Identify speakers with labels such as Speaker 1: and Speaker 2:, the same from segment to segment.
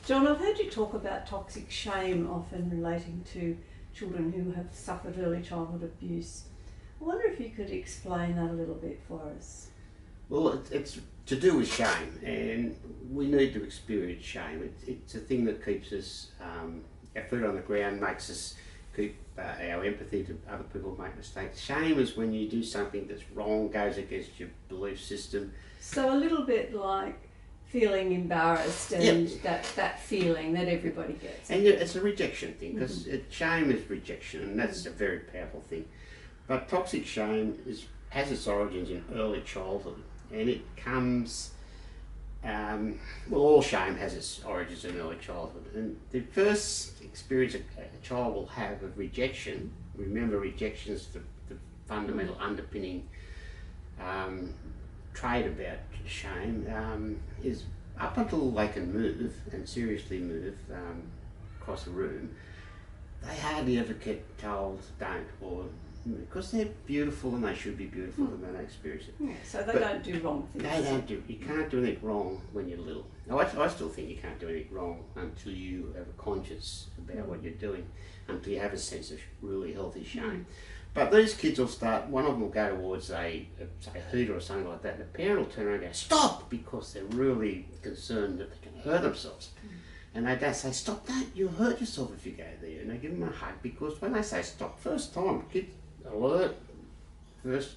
Speaker 1: John, I've heard you talk about toxic shame often relating to children who have suffered early childhood abuse. I wonder if you could explain that a little bit for us.
Speaker 2: Well, it's to do with shame, and we need to experience shame. It's a thing that keeps us, our feet on the ground, makes us keep our empathy to other people who make mistakes. Shame is when you do something that's wrong, goes against your belief system.
Speaker 1: So a little bit like feeling embarrassed and that feeling that everybody gets.
Speaker 2: And it's a rejection thing, because shame is rejection, and that's a very powerful thing. But toxic shame has its origins in early childhood, and it comes, all shame has its origins in early childhood. And the first experience a child will have of rejection, remember rejection is the fundamental underpinning trait about shame, is up until they can move, and seriously move across a room, they hardly ever get told don't, or because they're beautiful and they should be beautiful and they don't experience it.
Speaker 1: Yeah, so they don't do wrong things.
Speaker 2: They don't do, you can't do anything wrong when you're little. Now, I still think you can't do anything wrong until you have a conscience about what you're doing, until you have a sense of really healthy shame. But these kids will start, one of them will go towards say a heater or something like that, and the parent will turn around and go, stop, because they're really concerned that they can hurt themselves. And they don't say, stop that, you'll hurt yourself if you go there. And they give them a hug, because when they say stop, first time, kids alert, first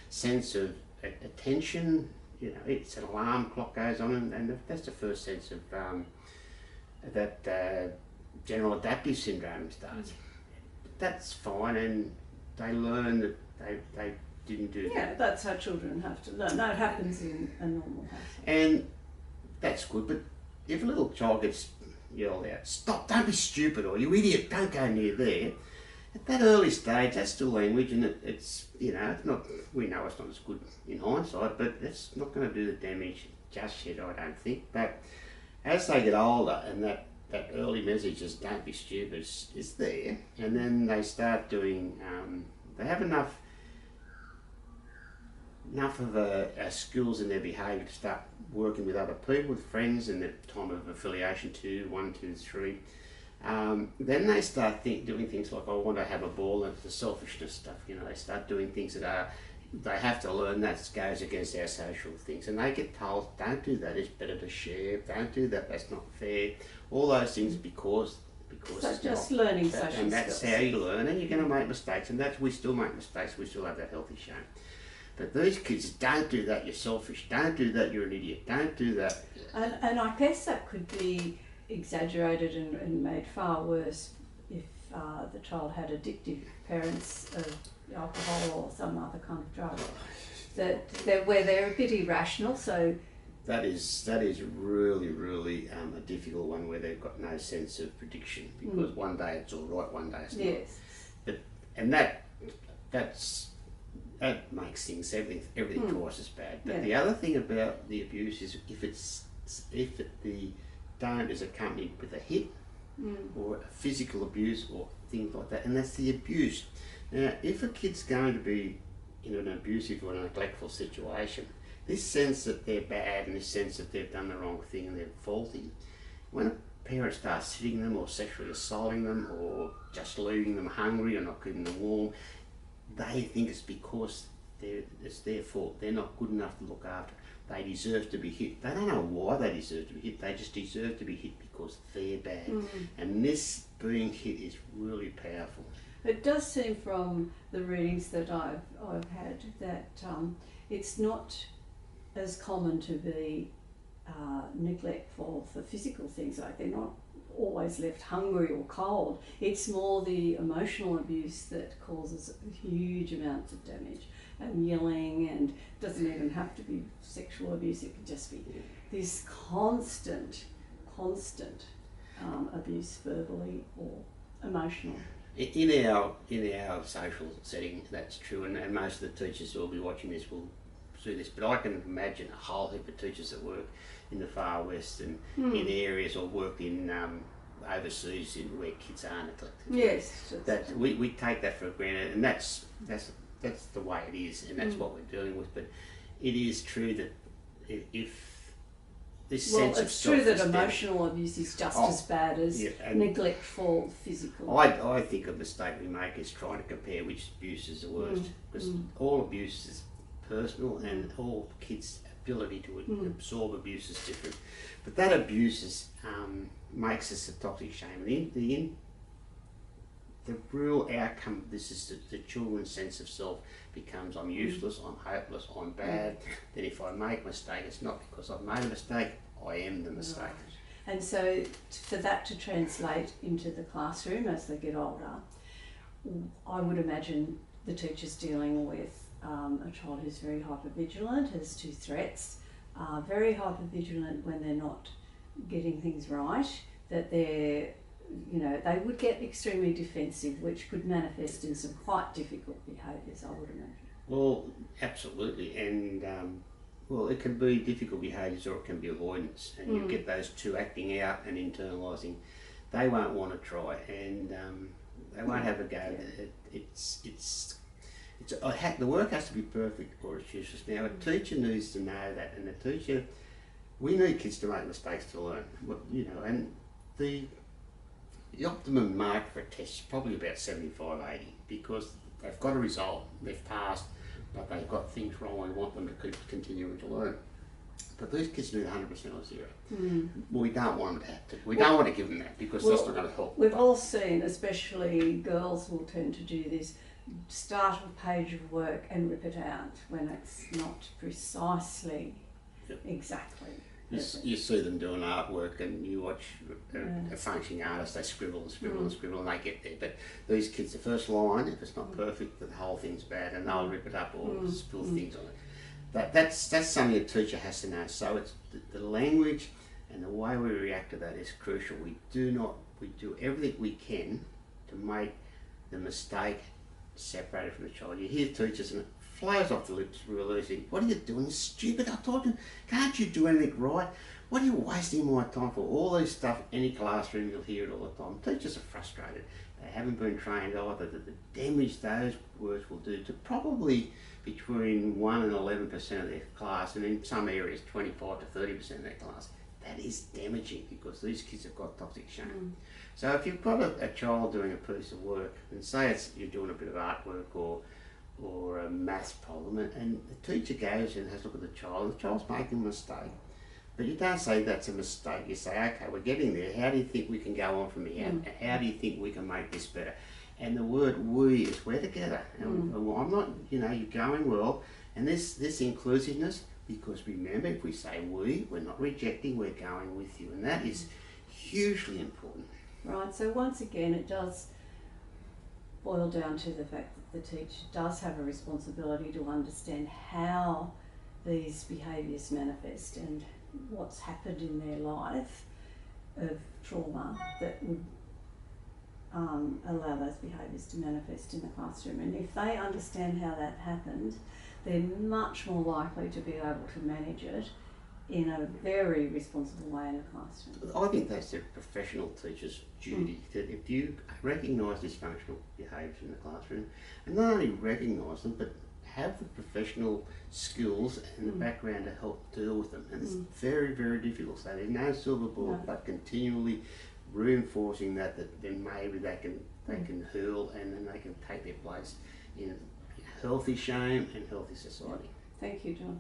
Speaker 2: sense of attention, you know, it's an alarm clock goes on, and that's the first sense of that general adaptive syndrome starts. That's fine, and they learn that they didn't do that.
Speaker 1: Yeah, that's how children have to learn. That happens in a normal household.
Speaker 2: And that's good, but if a little child gets yelled out, stop, don't be stupid, or you idiot, don't go near there, at that early stage, that's still language, and it's, you know, it's not, we know it's not as good in hindsight, but it's not going to do the damage just yet, I don't think. But as they get older, and that early message is don't be stupid is there, and then they start doing, they have enough of skills in their behaviour to start working with other people, with friends, in the time of affiliation 2, 1, 2, 3. Then they start doing things like, I want to have a ball, and the selfishness stuff, you know, they start doing things that they have to learn that goes against our social things, and they get told, don't do that, it's better to share, don't do that, that's not fair, all those things because
Speaker 1: So
Speaker 2: it's
Speaker 1: just
Speaker 2: not,
Speaker 1: learning social skills.
Speaker 2: and that's how you learn, and you're going to make mistakes, and we still make mistakes, we still have that healthy shame. But these kids, don't do that, you're selfish, don't do that, you're an idiot, don't do that.
Speaker 1: And I guess that could be exaggerated and made far worse if the child had addictive parents of alcohol or some other kind of drug, where they're a bit irrational. So
Speaker 2: that is really, really a difficult one, where they've got no sense of prediction, because one day it's all right, one day it's not.
Speaker 1: Yes.
Speaker 2: And that makes things everything twice as bad. But the other thing about the abuse is if the don't is accompanied with a hit or a physical abuse or things like that, and that's the abuse. Now, if a kid's going to be in an abusive or neglectful situation, this sense that they're bad and this sense that they've done the wrong thing and they're faulty, when a parent starts hitting them or sexually assaulting them or just leaving them hungry or not keeping them warm, they think it's because it's their fault. They're not good enough to look after. They deserve to be hit. They don't know why they deserve to be hit. They just deserve to be hit because they're bad. And this being hit is really powerful.
Speaker 1: It does seem from the readings that I've had that it's not as common to be neglectful for physical things, like they're not always left hungry or cold. It's more the emotional abuse that causes huge amounts of damage, and yelling, and doesn't even have to be sexual abuse, it could just be this constant abuse, verbally or emotional.
Speaker 2: In our social setting, that's true, and most of the teachers who will be watching this will see this, but I can imagine a whole heap of teachers that work in the far west and in areas, or work in overseas where kids are neglected.
Speaker 1: Yes.
Speaker 2: That we take that for granted, and that's the way it is, and that's what we're dealing with. But it is true that if this
Speaker 1: Well,
Speaker 2: sense of
Speaker 1: it's true that
Speaker 2: self-esteem.
Speaker 1: emotional abuse is just as bad as neglectful physical.
Speaker 2: I think a mistake we make is trying to compare which abuse is the worst, because all abuse is personal and all kids' ability to absorb abuse is different. But that abuse makes us a toxic shame. The real outcome of this is that the children's sense of self becomes I'm useless, I'm hopeless, I'm bad. Then if I make a mistake, it's not because I've made a mistake, I am the mistake.
Speaker 1: Right. And so for that to translate into the classroom as they get older, I would imagine the teachers dealing with a child who's very hypervigilant, has two threats, very hypervigilant when they're not getting things right, that they're, they would get extremely defensive, which could manifest in some quite difficult behaviours, I would imagine.
Speaker 2: Well, absolutely, and it can be difficult behaviours or it can be avoidance, and you get those two acting out and internalising. They won't want to try, and they won't have a go. The work has to be perfect or it's useless. Now, a teacher needs to know that, and we need kids to make mistakes to learn. And the optimum mark for a test is probably about 75, 80, because they've got a result, they've passed, but they've got things wrong. We want them to keep continuing to learn. But these kids need 100% or zero. We don't want them to have to. We don't want to give them that, because that's not going to help.
Speaker 1: We've all seen, especially girls will tend to do this, start a page of work and rip it out when it's not precisely exactly.
Speaker 2: You see them doing artwork, and you watch a functioning artist, they scribble and scribble and scribble and they get there. But these kids, the first line, if it's not perfect, the whole thing's bad, and they'll rip it up or spill things on it. That's something a teacher has to know. So it's the language and the way we react to that is crucial. We do everything we can to make the mistake separated from the child. You hear teachers and it flows off the lips real easy. What are you doing? It's stupid. I told you, can't you do anything right? What are you wasting my time for? All this stuff, any classroom, you'll hear it all the time. Teachers are frustrated. They haven't been trained either that the damage those words will do to probably between 1 and 11% of their class, and in some areas 25 to 30% of their class. That is damaging, because these kids have got toxic shame. So if you've got a child doing a piece of work, and say you're doing a bit of artwork or a maths problem, and the teacher goes and has a look at the child, and the child's making a mistake. But you don't say that's a mistake, you say, okay, we're getting there, how do you think we can go on from here? How do you think we can make this better? And the word we is we're together. And I'm not, you're going well, and this inclusiveness, because remember, if we say we're not rejecting, we're going with you, and that is hugely important.
Speaker 1: Right, so once again it does boil down to the fact that the teacher does have a responsibility to understand how these behaviours manifest and what's happened in their life of trauma that would allow those behaviours to manifest in the classroom. And if they understand how that happened, they're much more likely to be able to manage it in a very responsible way in the classroom.
Speaker 2: I think that's a professional teacher's duty, that if you recognise dysfunctional behaviours in the classroom, and not only recognise them, but have the professional skills and the background to help deal with them. And it's very, very difficult. So there's no silver bullet, but continually reinforcing that then maybe they can heal, and then they can take their place in healthy shame and healthy society.
Speaker 1: Thank you, John.